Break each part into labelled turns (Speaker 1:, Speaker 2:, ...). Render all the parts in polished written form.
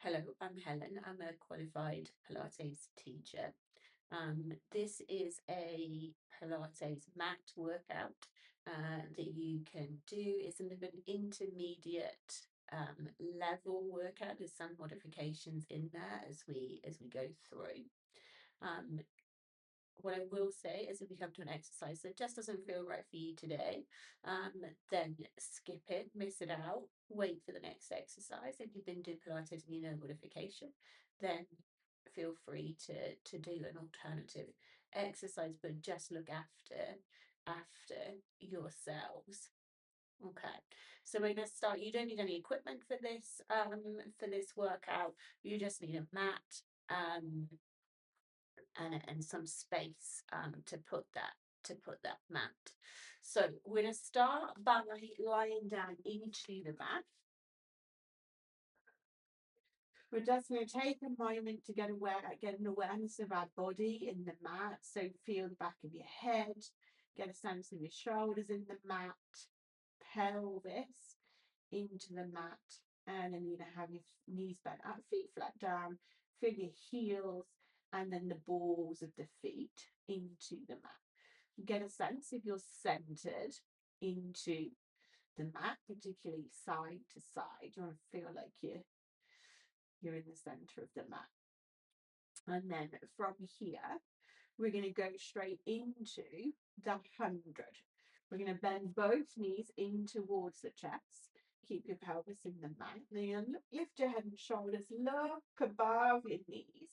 Speaker 1: Hello, I'm Helen. I'm a qualified Pilates teacher. This is a Pilates mat workout that you can do. It's a little intermediate level workout. There's some modifications in there as we go through. Um, what I will say is if you come to an exercise that just doesn't feel right for you today, then skip it, miss it out, wait for the next exercise. If you've been doing Pilates and you know modification, then feel free to do an alternative exercise, but just look after yourselves. Okay, so we're going to start. You don't need any equipment for this workout. You just need a mat um and some space to put that mat. So we're going to start by lying down into the mat. We're just going to take a moment to get an awareness of our body in the mat. So feel the back of your head, get a sense of your shoulders in the mat, pelvis into the mat, and then you're going to have your knees bent up, feet flat down, feel your heels, and then the balls of the feet into the mat. Get a sense if you're centered into the mat, particularly side to side. You want to feel like you're in the center of the mat. And then from here, we're going to go straight into the 100. We're going to bend both knees in towards the chest. Keep your pelvis in the mat. Then you're going to lift your head and shoulders, look above your knees.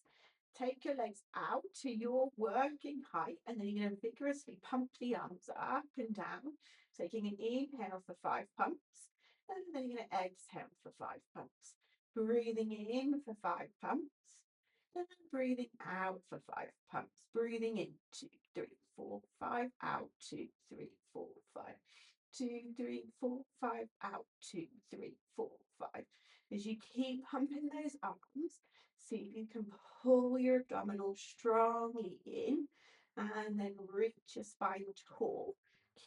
Speaker 1: Take your legs out to your working height, and then you're going to vigorously pump the arms up and down, taking an inhale for 5 pumps, and then you're going to exhale for 5 pumps. Breathing in for 5 pumps, and then breathing out for 5 pumps. Breathing in 2, 3, 4, 5, out 2, 3, 4, 5. 2, 3, 4, 5, out 2, 3, 4, 5. As you keep pumping those arms, see if you can pull your abdominals strongly in and then reach your spine tall.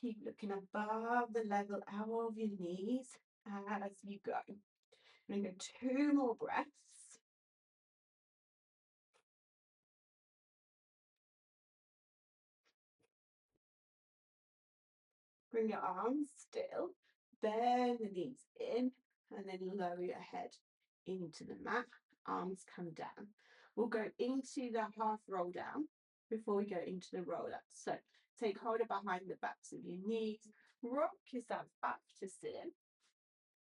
Speaker 1: Keep looking above the level of your knees as you go. I'm going to go 2 more breaths. Bring your arms still, bend the knees in, and then lower your head into the mat. Arms come down. We'll go into the half roll down before we go into the roll up. So take hold of behind the backs of your knees, rock yourself up to sit.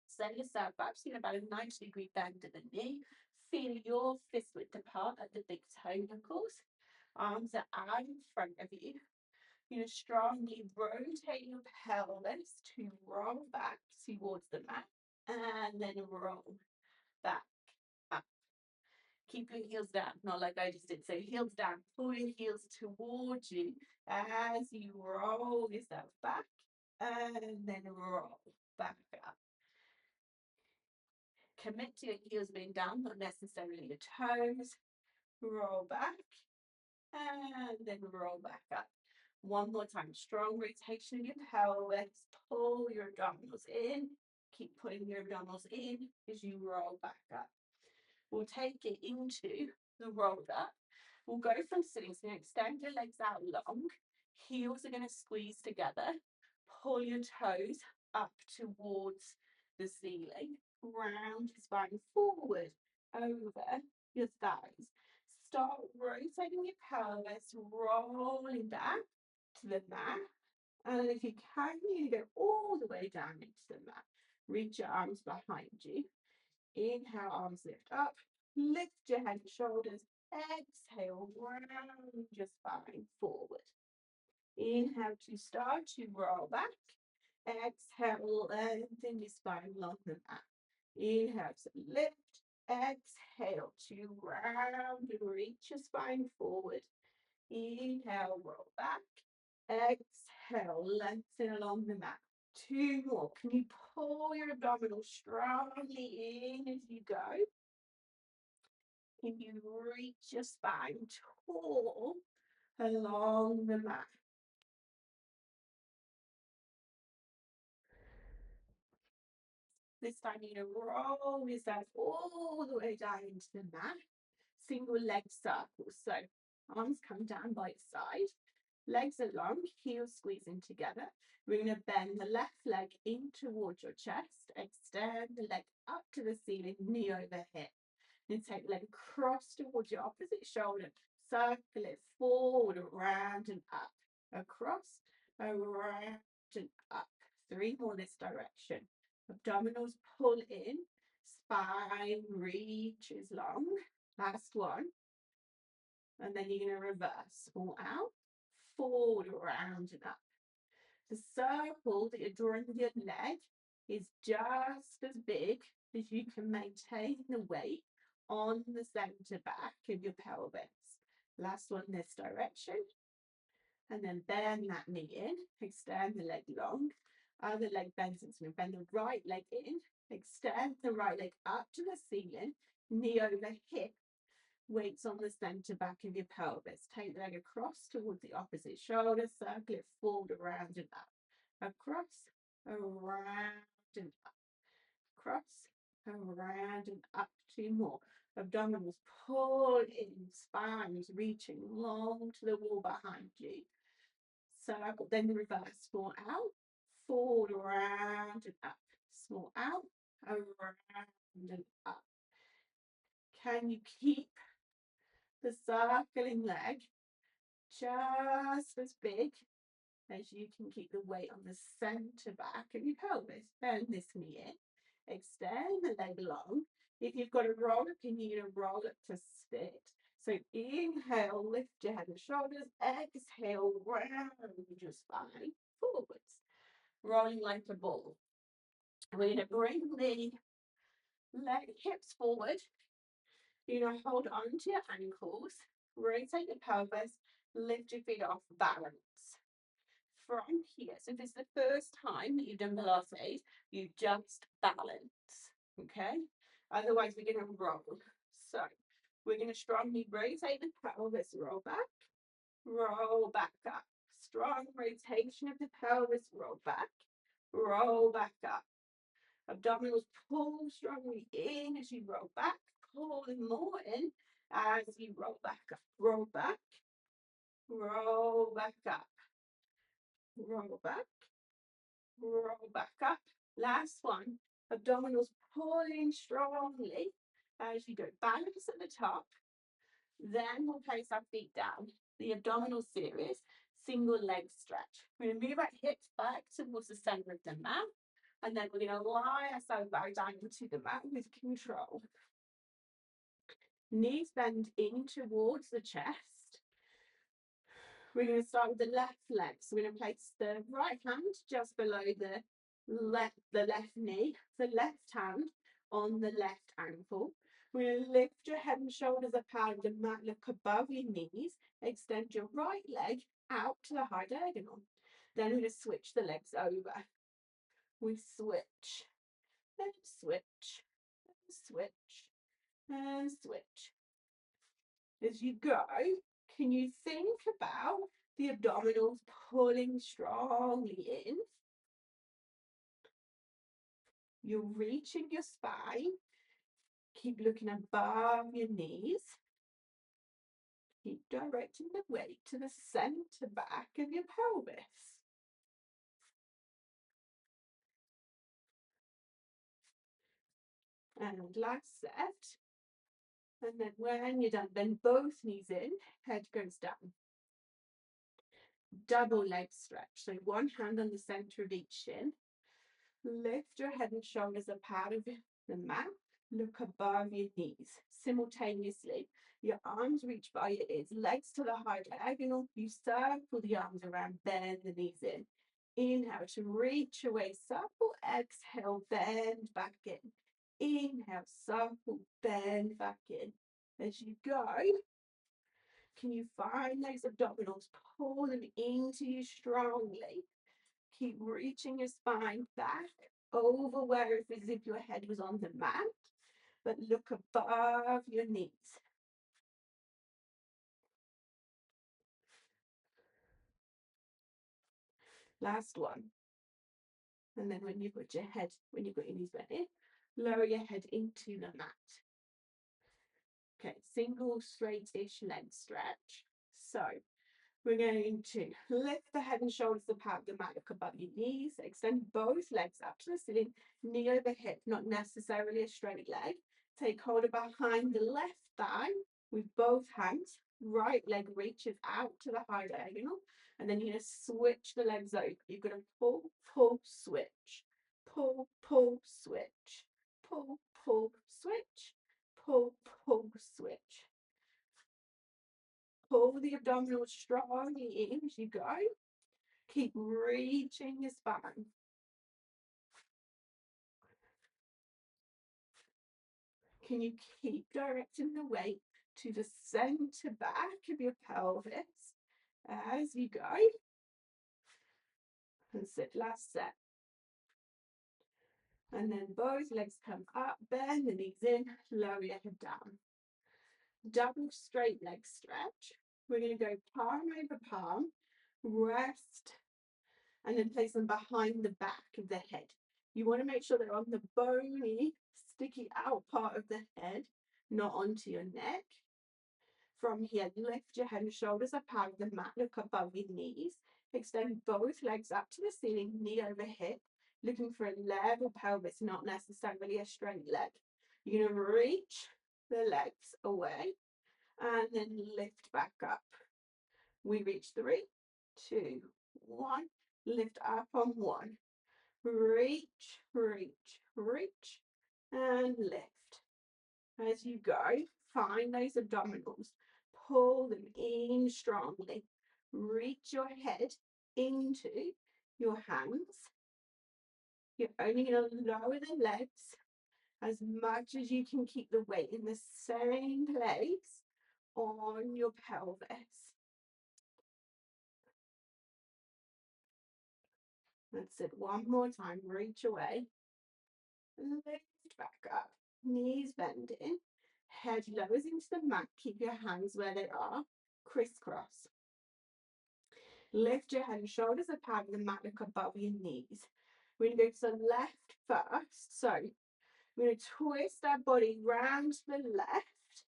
Speaker 1: Send yourself up, so about a 90-degree bend at the knee. Feel your fist width apart at the big toe knuckles. Arms are out in front of you. You're going to strongly rotate your pelvis to roll back towards the mat and then roll back up. Keep your heels down, not like I just did. So heels down, pull your heels towards you as you roll yourself back and then roll back up. Commit to your heels being down, not necessarily your toes. Roll back and then roll back up. One more time, strong rotation in your pelvis. Pull your abdominals in. Keep pulling your abdominals in as you roll back up. We'll take it into the roll up. We'll go from sitting, so extend your legs out long. Heels are going to squeeze together. Pull your toes up towards the ceiling. Round your spine forward over your thighs. Start rotating your pelvis, rolling back to the mat. And if you can, you go all the way down into the mat. Reach your arms behind you. Inhale, arms lift up. Lift your head and shoulders. Exhale, round your spine forward. Inhale to start to roll back. Exhale, lengthen your spine along the mat. Inhale to lift. Exhale to round and reach your spine forward. Inhale, roll back. Exhale, lengthen along the mat. 2 more. Can you pull your abdominals strongly in as you go? Can you reach your spine tall along the mat? This time you're going to roll yourself all the way down into the mat. Single leg circle. So arms come down by your side. Legs are long, heels squeezing together. We're going to bend the left leg in towards your chest. Extend the leg up to the ceiling, knee over hip. Then take the leg across towards your opposite shoulder. Circle it forward, around and up. Across, around and up. 3 more this direction. Abdominals pull in. Spine reaches long. Last one. And then you're going to reverse. Pull out, forward, around and up. The circle that you're drawing with your leg is just as big as you can maintain the weight on the center back of your pelvis. Last one this direction. And then bend that knee in, extend the leg long. Other leg bends, so we bend the right leg in, extend the right leg up to the ceiling, knee over hip, weights on the center back of your pelvis. Take the leg across towards the opposite shoulder, circle it forward, around and up. Across, around and up. Across, around and up. 2 more. Abdominals pull in, spines reaching long to the wall behind you. Circle, then reverse, small out, forward, around and up. Small out, around and up. Can you keep the circling leg just as big as you can keep the weight on the center back of your pelvis? Bend this knee in, extend the leg long. If you've got a roll up, you need to roll up to sit. So inhale, lift your head and shoulders. Exhale, round your spine forwards, rolling like a ball. We're going to bring the leg hips forward. You're going to hold on to your ankles, rotate your pelvis, lift your feet off, balance. From here, so if it's the first time that you've done Pilates, you just balance, okay? Otherwise, we're going to roll. So we're going to strongly rotate the pelvis, roll back up. Strong rotation of the pelvis, roll back up. Abdominals pull strongly in as you roll back, pulling more in as you roll back up. Roll back up. Roll back up. Last one. Abdominals pulling strongly as you go. Balance at the top. Then we'll place our feet down. The abdominal series, single leg stretch. We're going to move our hips back towards the center of the mat. And then we're going to lie ourselves back down into the mat with control. Knees bend in towards the chest. We're going to start with the left leg. So we're going to place the right hand just below the left knee, the left hand on the left ankle. We're going to lift your head and shoulders up out of the mat, look above your knees, extend your right leg out to the high diagonal. Then we're going to switch the legs over. We switch, and switch, and switch, and switch. As you go, can you think about the abdominals pulling strongly in? You're reaching your spine. Keep looking above your knees. Keep directing the weight to the center back of your pelvis. And last set. And then when you're done, bend both knees in, head goes down. Double leg stretch. So one hand on the center of each shin. Lift your head and shoulders up out of the mat. Look above your knees. Simultaneously, your arms reach by your ears, legs to the high diagonal. You circle the arms around, bend the knees in. Inhale to reach away, circle. Exhale, bend back in. Inhale, circle, bend back in. As you go, can you find those abdominals? Pull them into you strongly. Keep reaching your spine back over where it's as if your head was on the mat, but look above your knees. Last one. And then when you've got your knees bent in, Lower your head into the mat. Okay, single straight-ish leg stretch. So we're going to lift the head and shoulders apart, the mat look above your knees, extend both legs up to the ceiling, knee over hip, not necessarily a straight leg. Take hold of behind the left thigh with both hands. Right leg reaches out to the high diagonal, and then you're going to switch the legs over. You're going to pull, pull, switch, pull, pull, switch, pull, pull, switch, pull, pull, switch. Pull the abdominals strongly in as you go. Keep reaching your spine. Can you keep directing the weight to the center back of your pelvis as you go? And sit, last set. And then both legs come up, bend the knees in, lower your head down. Double straight leg stretch. We're going to go palm over palm, rest, and then place them behind the back of the head. You want to make sure they're on the bony, sticky out part of the head, not onto your neck. From here, lift your head and shoulders up out of the mat, look above your knees. Extend both legs up to the ceiling, knee over hip, looking for a level pelvis, not necessarily a straight leg. You're going to reach the legs away and then lift back up. We reach 3, 2, 1. Lift up on 1. Reach, reach, reach, and lift. As you go, find those abdominals. Pull them in strongly. Reach your head into your hands. You're only going to lower the legs as much as you can, keep the weight in the same place on your pelvis. That's it. One more time. Reach away. Lift back up. Knees bending. Head lowers into the mat. Keep your hands where they are. Crisscross. Lift your head and shoulders apart and the mat look above your knees. We're going to go to the left first. So we're going to twist our body round to the left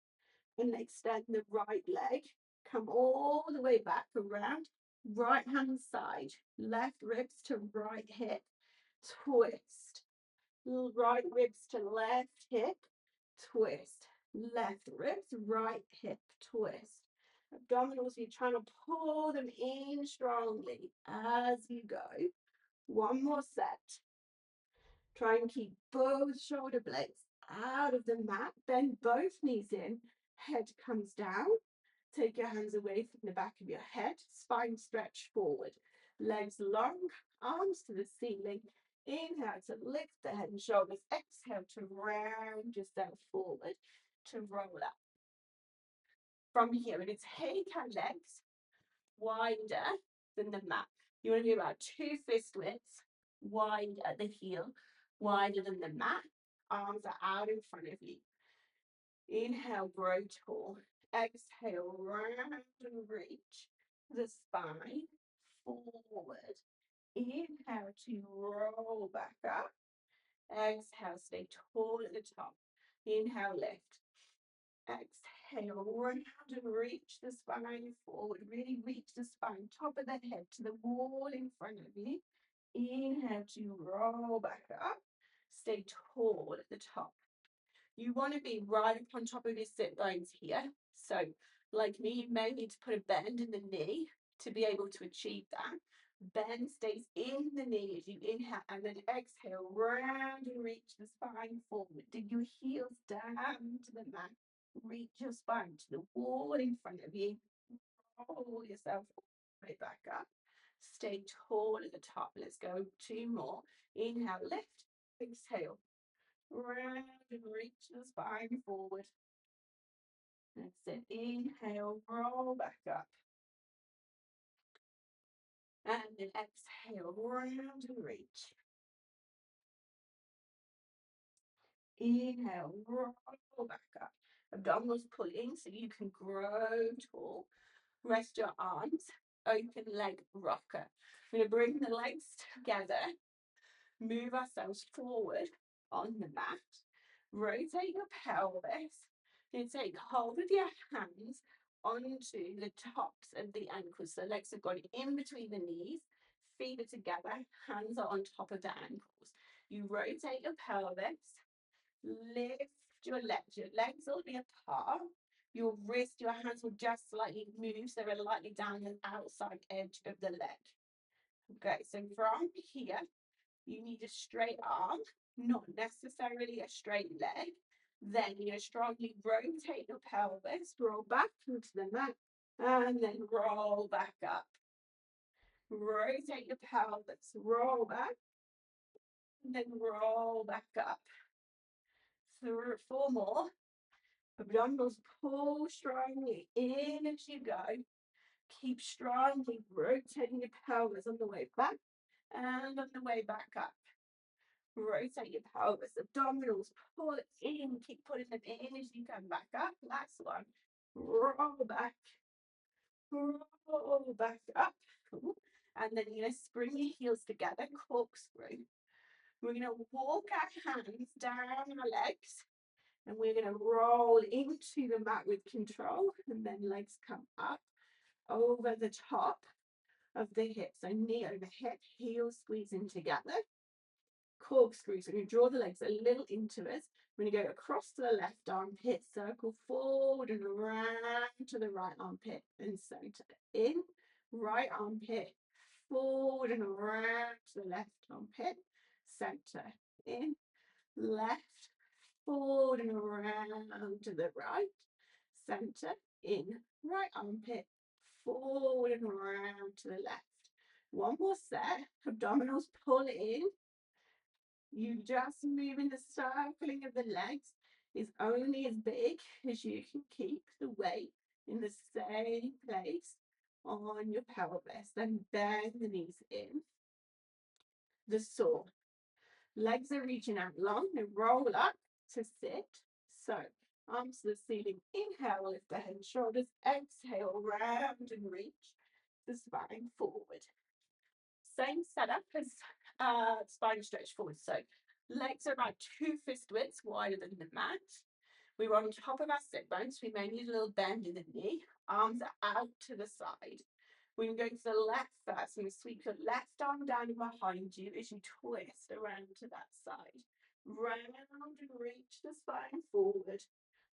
Speaker 1: and extend the right leg. Come all the way back around. Right hand side. Left ribs to right hip. Twist. Right ribs to left hip. Twist. Left ribs, right hip, twist. Abdominals, you're trying to pull them in strongly as you go. One more set. Try and keep both shoulder blades out of the mat. Bend both knees in. Head comes down. Take your hands away from the back of your head. Spine stretch forward. Legs long, arms to the ceiling. Inhale to lift the head and shoulders. Exhale to round yourself forward to roll up. From here, we're going to take our legs wider than the mat. You want to be about 2 fist widths wide at the heel, wider than the mat. Arms are out in front of you. Inhale, grow tall. Exhale, round and reach the spine forward. Inhale to roll back up. Exhale, stay tall at the top. Inhale, lift. Exhale, round and reach the spine forward. Really reach the spine, top of the head to the wall in front of you. Inhale to roll back up. Stay tall at the top. You want to be right up on top of your sit bones here. So, like me, you may need to put a bend in the knee to be able to achieve that. Bend stays in the knee as you inhale and then exhale, round and reach the spine forward. Dig your heels down to the mat. Reach your spine to the wall in front of you. Roll yourself all the way back up. Stay tall at the top. Let's go 2 more. Inhale, lift. Exhale. Round and reach the spine forward. That's it. Inhale, roll back up. And then exhale, round and reach. Inhale, roll back up. Abdominals pull in so you can grow tall. Rest your arms. Open leg rocker. We're going to bring the legs together. Move ourselves forward on the mat. Rotate your pelvis. And take hold with your hands onto the tops of the ankles. So legs are going in between the knees, feet are together, hands are on top of the ankles. You rotate your pelvis, lift your legs will be apart. Your wrist, your hands will just slightly move, so they're lightly down the outside edge of the leg. Okay, so from here, you need a straight arm, not necessarily a straight leg. Then you strongly rotate your pelvis, roll back into the mat, and then roll back up. Rotate your pelvis, roll back, and then roll back up. 4 more. Abdominals pull strongly in as you go. Keep strongly rotating your pelvis on the way back and on the way back up. Rotate your pelvis, abdominals, pull it in, keep putting them in as you come back up. Last one. Roll back up. And then you're going to spring your heels together, corkscrew. We're going to walk our hands down our legs, and we're going to roll into the mat with control, and then legs come up over the top of the hips. So knee over hip, heels squeezing together. Corkscrew. So we're going to draw the legs a little into us. We're going to go across to the left armpit, circle forward and around to the right armpit and center. In, right armpit, forward and around to the left armpit, center. In, left, forward and around to the right, center. In, right armpit, forward and around to the left. One more set. Abdominals pull in. You just moving the circling of the legs is only as big as you can keep the weight in the same place on your pelvis. Then bend the knees in. The saw. Legs are reaching out long and roll up to sit. So arms to the ceiling. Inhale, lift the head and shoulders. Exhale, round and reach the spine forward. Same setup as spine stretch forward. So legs are about 2 fist widths wider than the mat. We were on top of our sit bones. We may need a little bend in the knee. Arms are out to the side. We can go to the left first and sweep your left arm down behind you as you twist around to that side. Round and reach the spine forward.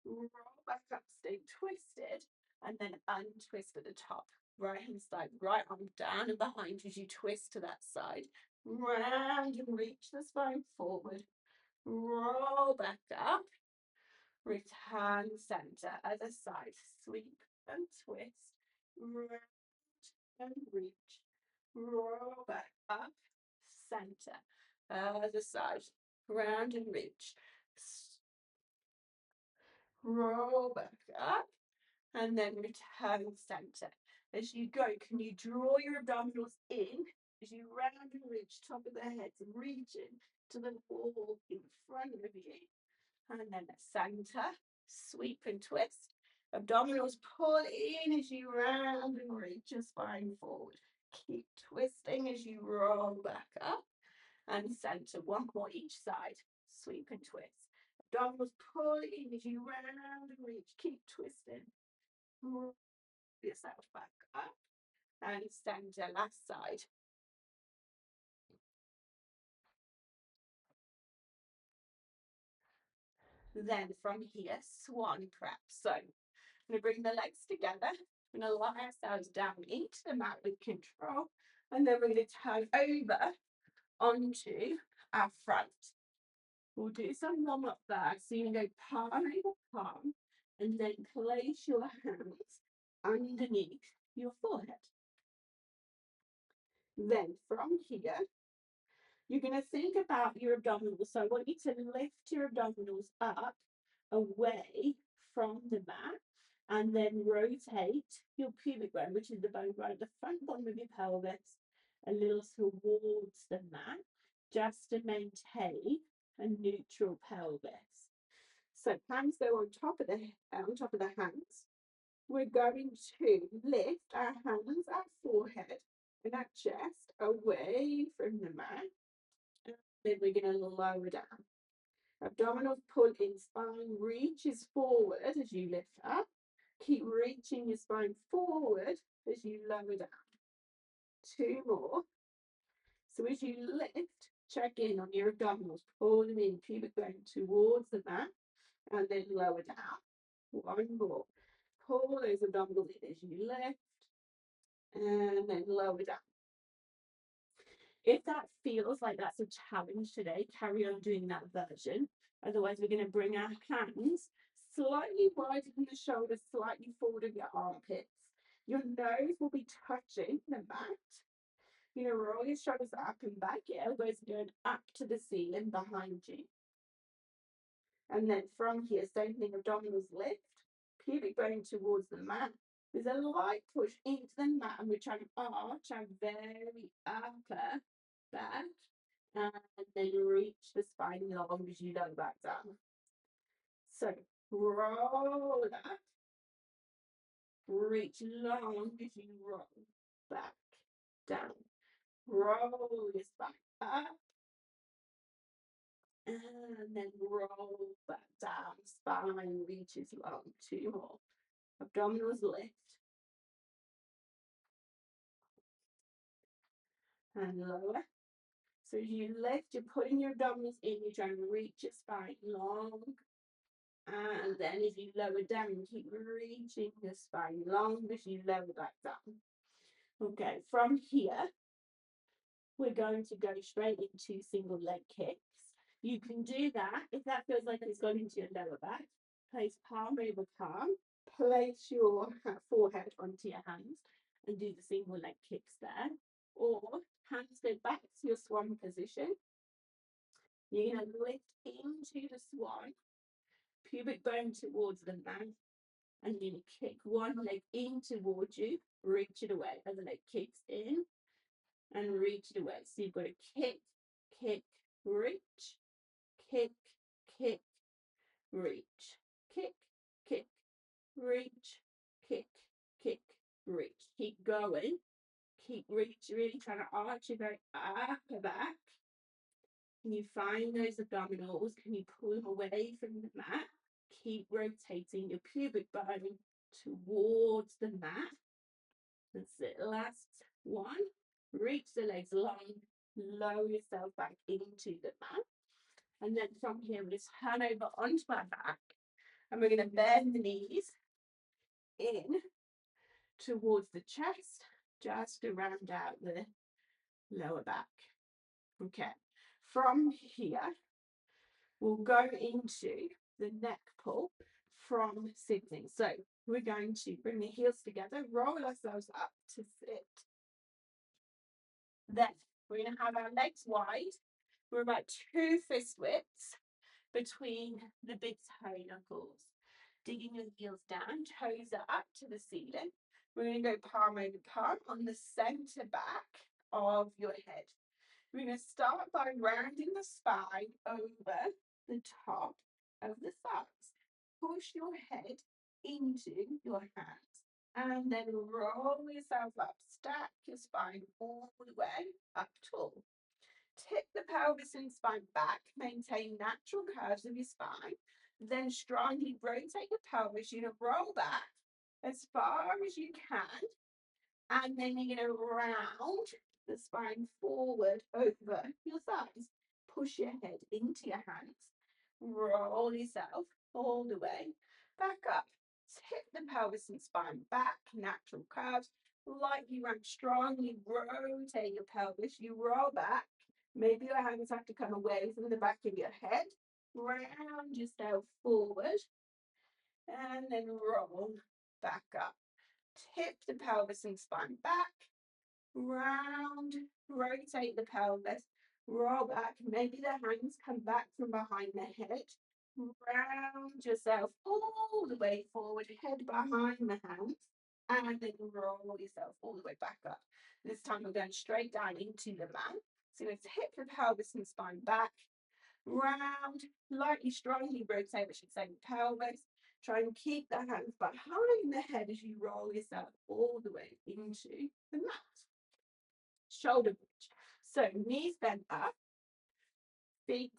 Speaker 1: Roll back up, stay twisted, and then untwist at the top. Right hand side, right arm down and behind as you twist to that side. Round and reach the spine forward. Roll back up. Return center, other side. Sweep and twist. Round and reach. Roll back up. Center, other side. Round and reach. Roll back up. And then return center. As you go, can you draw your abdominals in as you round and reach top of the head, reaching to the wall in front of you. And then center, sweep and twist. Abdominals pull in as you round and reach your spine forward. Keep twisting as you roll back up and center. One more each side. Sweep and twist. Abdominals pull in as you round and reach. Keep twisting. Roll yourself back up and center. Last side. Then from here, swan prep. So I'm going to bring the legs together. We're going to lie ourselves down into the mat with control. And then we're going to turn over onto our front. We'll do some warm up there. So you're going to go palm over palm and then place your hands underneath your forehead. Then from here, you're going to think about your abdominals. So I want you to lift your abdominals up away from the mat and then rotate your pubic bone, which is the bone right at the front bottom of your pelvis, a little towards the mat, just to maintain a neutral pelvis. So hands go on top of the hands. We're going to lift our hands, our forehead, and our chest away from the mat. And then we're going to lower down. Abdominals pull in, spine reaches forward as you lift up. Keep reaching your spine forward as you lower down. 2 more. So as you lift, check in on your abdominals, pull them in, pubic bone towards the mat, and then lower down. 1 more. Pull those abdominals in as you lift, and then lower down. If that feels like that's a challenge today, carry on doing that version. Otherwise, we're going to bring our hands slightly wider than the shoulders, slightly forward of your armpits. Your nose will be touching the mat. You're going to roll your shoulders up and back. Your elbows are going up to the ceiling behind you. And then from here, same thing, abdominals lift, pubic bone towards the mat. There's a light push into the mat, and we're trying to arch our very upper back, and then reach the spine long as you lower back down. So roll up, reach long as you roll back down. Roll your spine up, and then roll back down. Spine reaches long. 2 more. Abdominals lift. And lower. So as you lift, you're putting your abdominals in, you're trying to reach your spine long. And then as you lower down, keep reaching your spine long as you lower back down. Okay, from here, we're going to go straight into single leg kicks. You can do that if that feels like it's gone into your lower back. Place palm over palm, place your forehead onto your hands and do the single leg kicks there. Or hands go back to your swan position. You're going to lift into the swan, pubic bone towards the mat, and you're going to kick one leg in towards you, reach it away. Other leg kicks in and reach it away. So you've got to kick, kick, reach, kick, kick, reach, kick, kick, reach, kick, kick, reach. Keep going. Keep reach, really trying to arch your very upper back. Can you find those abdominals? Can you pull them away from the mat? Keep rotating your pubic bone towards the mat. That's it. Last one. Reach the legs long. Lower yourself back into the mat. And then from here, we'll just turn over onto our back. And we're going to bend the knees in towards the chest, just to round out the lower back. Okay. From here, we'll go into the neck pull from sitting. So we're going to bring the heels together, roll ourselves up to sit. Then we're going to have our legs wide. We're about 2 fist widths between the big toe knuckles. Digging your heels down, toes are up to the ceiling. We're going to go palm over palm on the center back of your head. We're going to start by rounding the spine over the top of the thumbs. Push your head into your hands and then roll yourself up. Stack your spine all the way up tall. Tip the pelvis and spine back. Maintain natural curves of your spine. Then strongly rotate your pelvis. You're going to roll back as far as you can. And then you're going to round the spine forward over your thighs. Push your head into your hands. Roll yourself all the way back up. Tip the pelvis and spine back, natural curves. Lightly round, strongly rotate your pelvis. You roll back. Maybe your hands have to come away from the back of your head. Round yourself forward. And then roll back up. Tip the pelvis and spine back, round, rotate the pelvis, roll back. Maybe the hands come back from behind the head. Round yourself all the way forward, head behind the hands, and then roll yourself all the way back up. This time we're going straight down into the mat. So let's hip the pelvis and spine back, round, lightly, strongly rotate, which should say the pelvis. Try and keep the hands behind the head as you roll yourself all the way into the mat. Shoulder bridge. So knees bent up, feet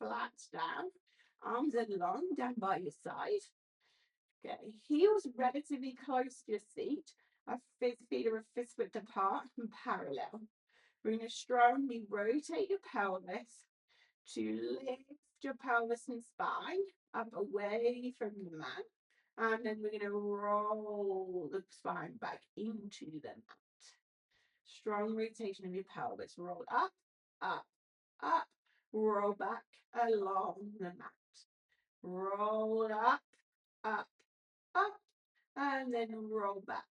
Speaker 1: flat down. Arms are long down by your side. Okay, heels relatively close to your seat. Our feet are a fist width apart and parallel. We're going to strongly rotate your pelvis to lift your pelvis and spine up away from the mat. And then we're going to roll the spine back into the mat. Strong rotation of your pelvis. Roll up, up, up. Roll back along the mat. Roll up, up, up. And then roll back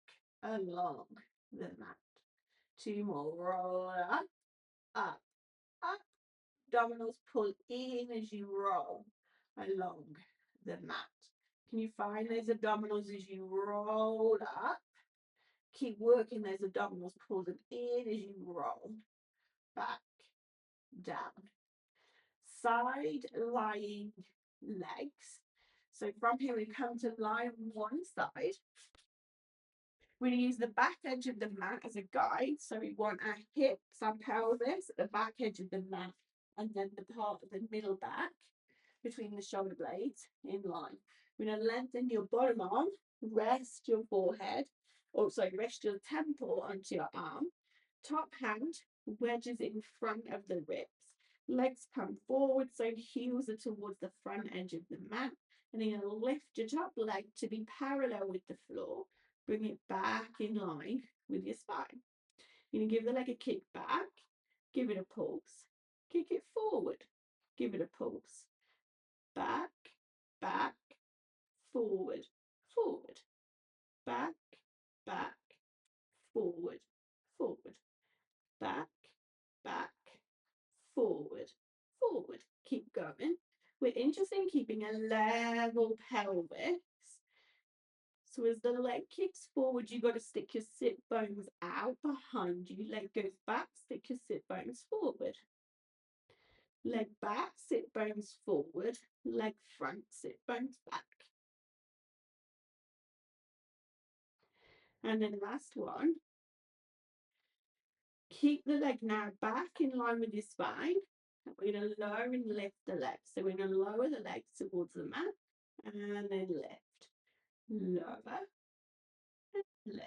Speaker 1: along the mat. 2 more. Roll up, up, up. Abdominals pull in as you roll along the mat. Can you find those abdominals as you roll up? Keep working those abdominals, pull them in as you roll back, down. Side lying legs. So from here we come to lie on one side. We're going to use the back edge of the mat as a guide. So we want our hips, our pelvis, the back edge of the mat, and then the part of the middle back between the shoulder blades in line. We're going to lengthen your bottom arm, rest your forehead, rest your temple onto your arm. Top hand wedges in front of the ribs. Legs come forward, so heels are towards the front edge of the mat. And then you'll lift your top leg to be parallel with the floor. Bring it back in line with your spine. You're going to give the leg a kick back, give it a pulse, kick it forward, give it a pulse. Back, back, forward, forward. Back, back, forward, forward. Back, back, forward, forward. Keep going. We're interested in keeping a level pelvis. So as the leg kicks forward, you've got to stick your sit bones out behind you. Leg goes back, stick your sit bones forward. Leg back, sit bones forward. Leg front, sit bones back. And then last one. Keep the leg now back in line with your spine. We're going to lower and lift the leg. So we're going to lower the legs towards the mat and then lift. Lower and lift.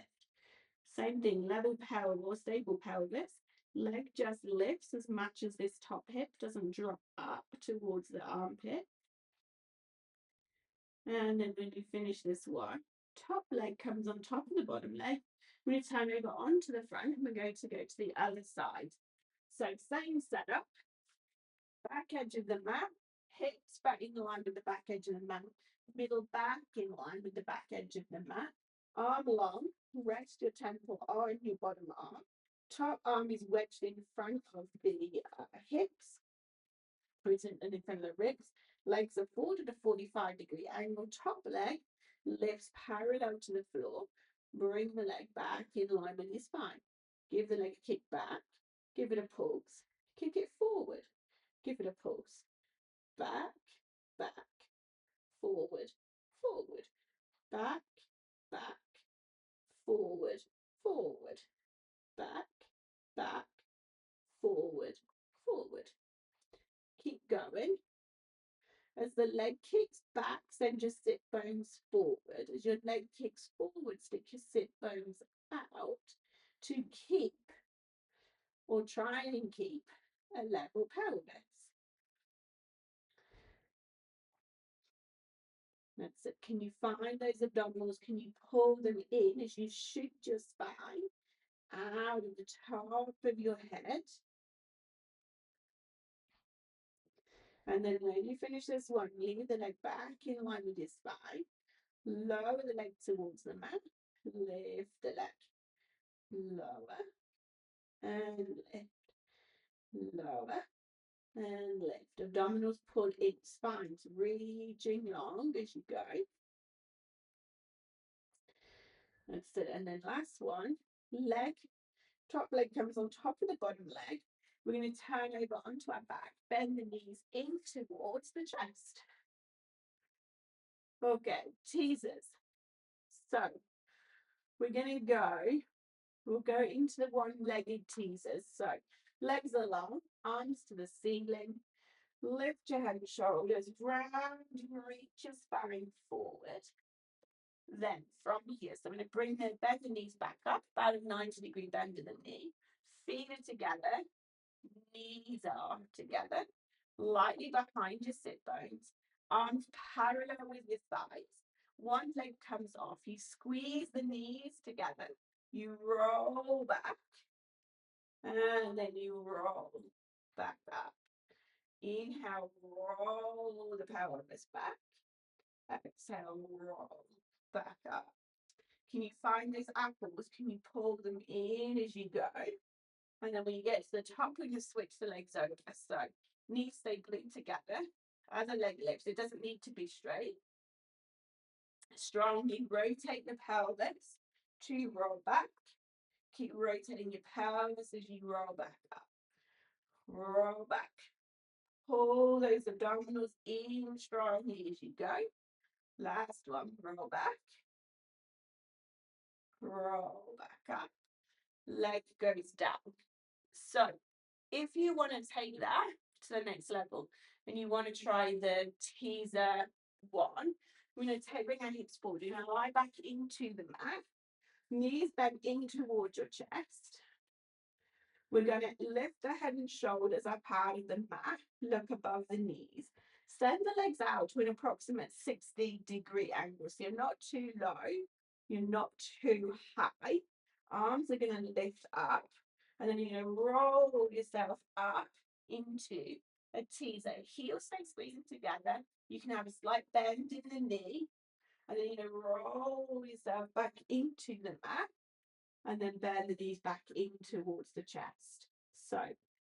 Speaker 1: Same thing, level pelvis or stable pelvis. Leg just lifts as much as this top hip doesn't drop up towards the armpit. And then when you finish this one, top leg comes on top of the bottom leg. We're going to turn over onto the front and we're going to go to the other side. So same setup, back edge of the mat, hips back in line with the back edge of the mat, middle back in line with the back edge of the mat, arm long, rest your temple on your bottom arm. Top arm is wedged in front of the hips, and in front of the ribs. Legs are forward at a 45-degree angle. Top leg lifts parallel to the floor. Bring the leg back in line with your spine. Give the leg a kick back. Give it a pulse. Kick it forward. Give it a pulse. Back, back, forward, forward. Back, back, forward, forward. Back, back, forward, forward. Keep going. As the leg kicks back, send your sit bones forward. As your leg kicks forward, stick your sit bones out to keep or try and keep a level pelvis. That's it. Can you find those abdominals? Can you pull them in as you shoot your spine out of the top of your head? And then when you finish this one, leave the leg back in line with your spine. Lower the leg towards the mat. Lift the leg. Lower and lift. Lower and lift. Abdominals pull in, spines reaching long as you go. That's it. And then last one, leg. Top leg comes on top of the bottom leg. We're going to turn over onto our back. Bend the knees in towards the chest. Okay, teasers. So we're going to go, we'll go into the one-legged teasers. So legs are long, arms to the ceiling. Lift your head and shoulders round, reach your spine forward. Then from here, so I'm going to bend the knees back up, about a 90-degree bend in the knee. Feet are together, knees are together, lightly behind your sit bones, arms parallel with your thighs. One leg comes off, you squeeze the knees together, you roll back, and then you roll back up. Inhale, roll the pelvis back. Exhale, roll back up. Can you find those apples? Can you pull them in as you go? And then when you get to the top, we can switch the legs over. So knees stay glued together as a leg lifts. It doesn't need to be straight. Strongly rotate the pelvis to roll back. Keep rotating your pelvis as you roll back up. Roll back. Pull those abdominals in strongly as you go. Last one, roll back. Roll back up. Leg goes down. So if you want to take that to the next level and you want to try the teaser one, we're going to bring our hips forward. You're going to lie back into the mat, knees bent in towards your chest. We're going to lift the head and shoulders up out of the mat, look above the knees. Send the legs out to an approximate 60-degree angle. So you're not too low, you're not too high. Arms are going to lift up, and then you're going to roll yourself up into a teaser. Heels stay squeezing together. You can have a slight bend in the knee, and then you're going to roll yourself back into the mat, and then bend the knees back in towards the chest. So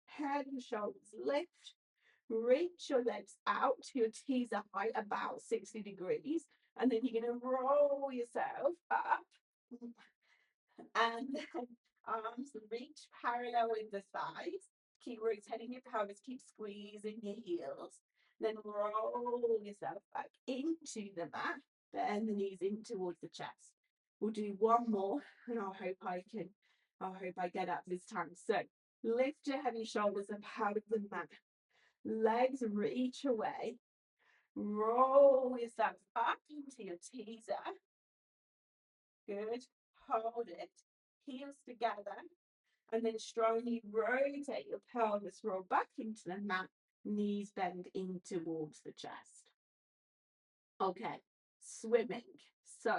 Speaker 1: head and shoulders lift, reach your legs out to your teaser height about 60 degrees, and then you're going to roll yourself up, and then arms reach parallel with the thighs. Keep rotating your pelvis, keep squeezing your heels. Then roll yourself back into the mat, bend the knees in towards the chest. We'll do one more, and I hope I get up this time. So lift your head and shoulders up out of the mat. Legs reach away. Roll yourself up into your teaser. Good. Hold it. Heels together. And then strongly rotate your pelvis. Roll back into the mat. Knees bend in towards the chest. Okay. Swimming. So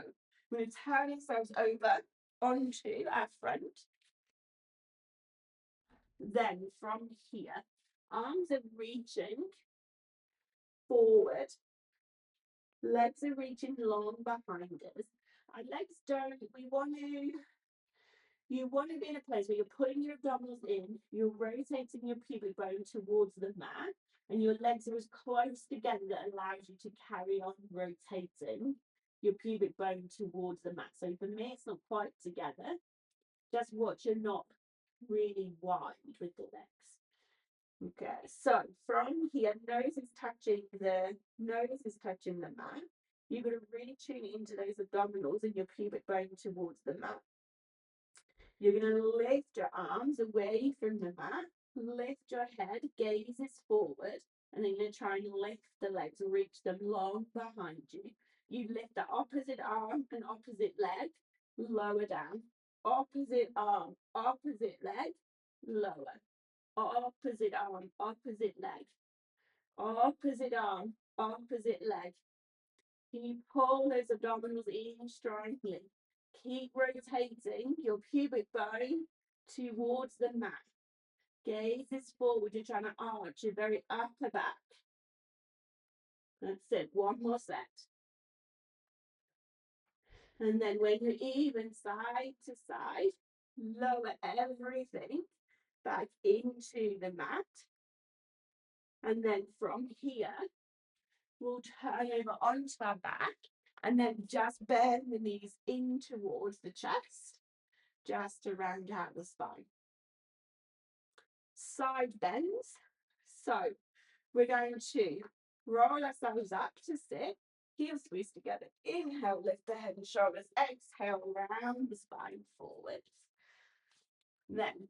Speaker 1: we're going to turn ourselves over onto our front. Then from here, arms are reaching forward. Legs are reaching long behind us. Our legs don't, you want to be in a place where you're putting your abdominals in, you're rotating your pubic bone towards the mat, and your legs are as close together that allows you to carry on rotating your pubic bone towards the mat. So for me, it's not quite together. Just watch you're not really wide with the legs. Okay, so from here, nose is touching the mat. You're going to really tune into those abdominals and your pubic bone towards the mat. You're going to lift your arms away from the mat, lift your head, gaze is forward, and then you're going to try and lift the legs, reach them long behind you. You lift the opposite arm and opposite leg, lower down. Opposite arm, opposite leg, lower. Opposite arm, opposite leg. Opposite arm, opposite leg. Can you pull those abdominals in strongly? Keep rotating your pubic bone towards the mat. Gaze is forward. You're trying to arch your very upper back. That's it. One more set. And then when you're even side to side, lower everything back into the mat. And then from here, we'll turn over onto our back and then just bend the knees in towards the chest, just to round out the spine. Side bends. So we're going to roll ourselves up to sit, heels squeeze together. Inhale, lift the head and shoulders. Exhale, round the spine forward. Then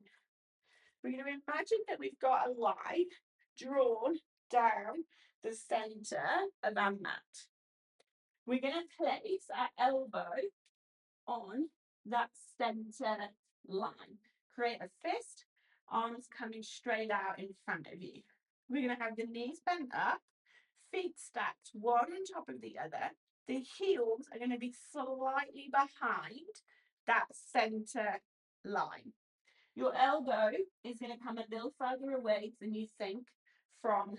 Speaker 1: we're going to imagine that we've got a line drawn down the center of our mat. We're going to place our elbow on that center line. Create a fist, arms coming straight out in front of you. We're going to have the knees bent up, feet stacked one on top of the other. The heels are going to be slightly behind that center line. Your elbow is going to come a little further away than you think from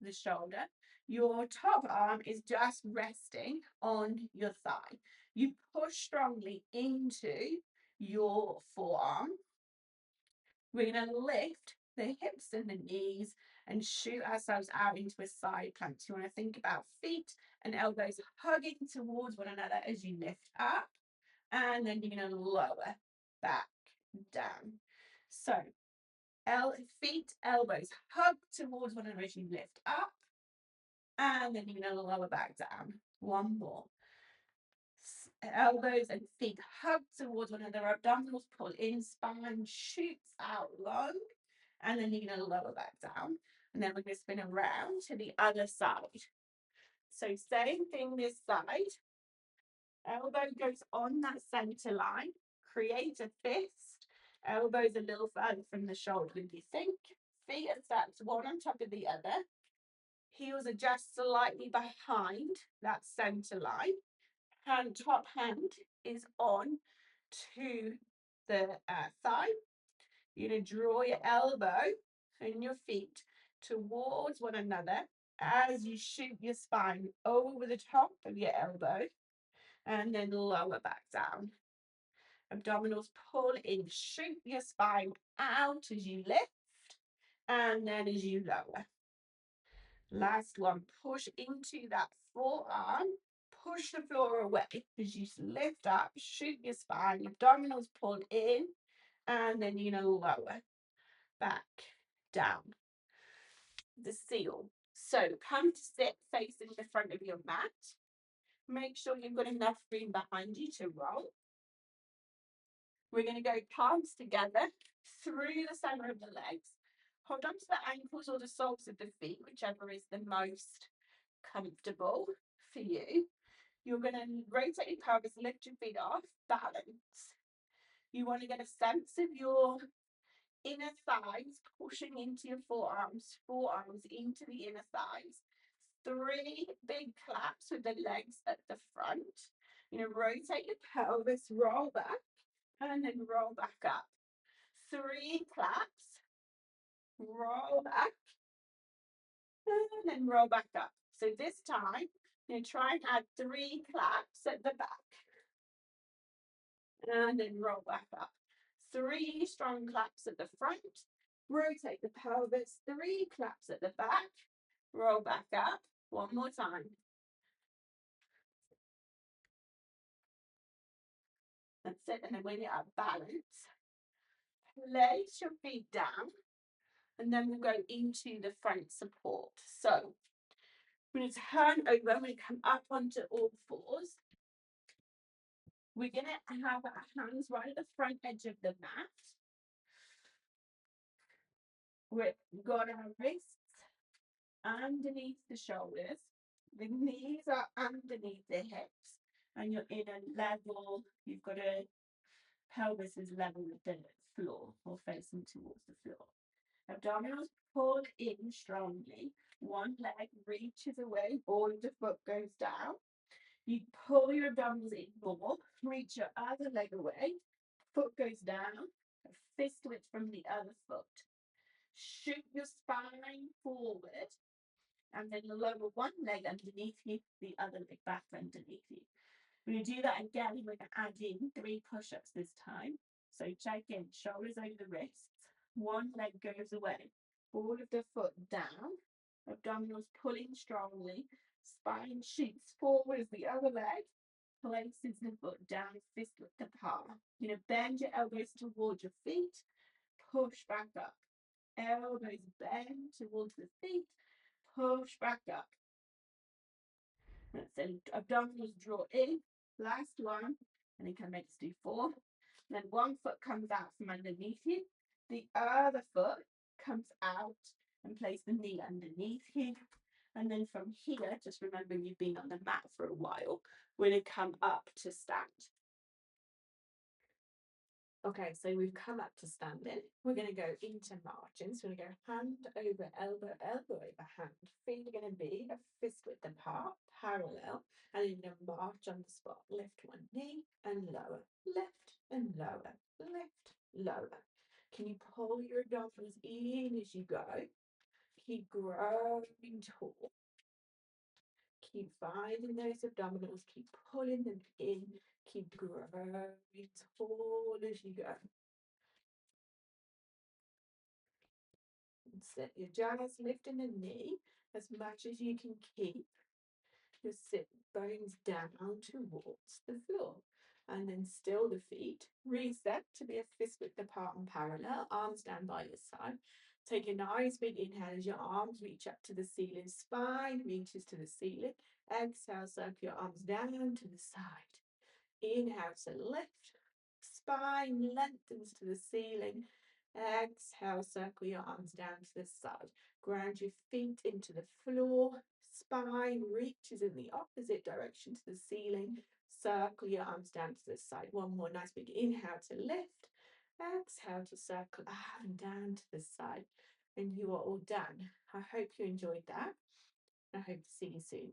Speaker 1: the shoulder. Your top arm is just resting on your thigh. You push strongly into your forearm. We're going to lift the hips and the knees and shoot ourselves out into a side plank. So you want to think about feet and elbows hugging towards one another as you lift up, and then you're going to lower back down. So feet, elbows hug towards one another as you lift up, and then you're going to lower back down. One more. Elbows and feet hug towards one another, abdominals pull in, spine shoots out long, and then you're going to lower back down. And then we're going to spin around to the other side. So same thing this side. Elbow goes on that center line, create a fist. Elbows a little further from the shoulder than you think. Feet are stacked one on top of the other. Heels are just slightly behind that center line. Top hand is on to the thigh. You're going to draw your elbow and your feet towards one another as you shoot your spine over the top of your elbow and then lower back down. Abdominals pull in, shoot your spine out as you lift and then as you lower. Last one, push into that forearm, push the floor away as you lift up, shoot your spine, abdominals pull in, and then you're going to lower back down. The seal. So come to sit facing the front of your mat. Make sure you've got enough room behind you to roll. We're going to go palms together through the center of the legs. Hold on to the ankles or the soles of the feet, whichever is the most comfortable for you. You're going to rotate your pelvis, lift your feet off, balance. You want to get a sense of your inner thighs pushing into your forearms into the inner thighs. 3 big claps with the legs at the front. You know, rotate your pelvis, roll back, and then roll back up. 3 claps, roll back, and then roll back up. So this time, you try and add 3 claps at the back. And then roll back up. 3 strong claps at the front. Rotate the pelvis. 3 claps at the back. Roll back up. One more time. That's it. And then when you're at balance, place your feet down. And then we'll go into the front support. So we're going to turn over. We're going to come up onto all fours. We're going to have our hands right at the front edge of the mat. We've got our wrists underneath the shoulders. The knees are underneath the hips, and you're in a level, you've got a pelvis is level with the floor or facing towards the floor. Abdominals pull in strongly. One leg reaches away, ball of the foot goes down. You pull your abdominals in more, reach your other leg away, foot goes down, a fist twitch from the other foot. Shoot your spine forward, and then lower one leg underneath you, the other leg back underneath you. We're going to do that again. We're going to add in 3 push-ups this time. So check in, shoulders over the wrists, one leg goes away, ball of the foot down, abdominals pulling strongly, spine shoots forward as the other leg places the foot down, fist width apart. You're going to bend your elbows towards your feet, push back up. Elbows bend towards the feet, push back up. That's it. Abdominals draw in. Last one. And then come next do 4. And then one foot comes out from underneath you. The other foot comes out and place the knee underneath you. And then from here, just remember you've been on the mat for a while, we're going to come up to stand. Okay, so we've come up to standing. We're going to go into marching. So we're going to go hand over elbow, elbow over hand. Feet are going to be a fist width apart, parallel, and you're going to march on the spot. Lift one knee and lower, lift and lower, lift, lower. Can you pull your abdominals in as you go? Keep growing tall. Keep finding those abdominals, keep pulling them in, keep growing tall as you go. Set your jaws, lifting the knee as much as you can keep. Just sit bones down towards the floor. And then still the feet. Reset to be a fist width apart and parallel. Arms down by your side. Take a nice big inhale as your arms reach up to the ceiling. Spine reaches to the ceiling. Exhale, circle your arms down to the side. Inhale to lift. Spine lengthens to the ceiling. Exhale, circle your arms down to the side. Ground your feet into the floor. Spine reaches in the opposite direction to the ceiling. Circle your arms down to the side. One more nice big inhale to lift. Exhale to circle up and down to the side. And you are all done. I hope you enjoyed that. I hope to see you soon.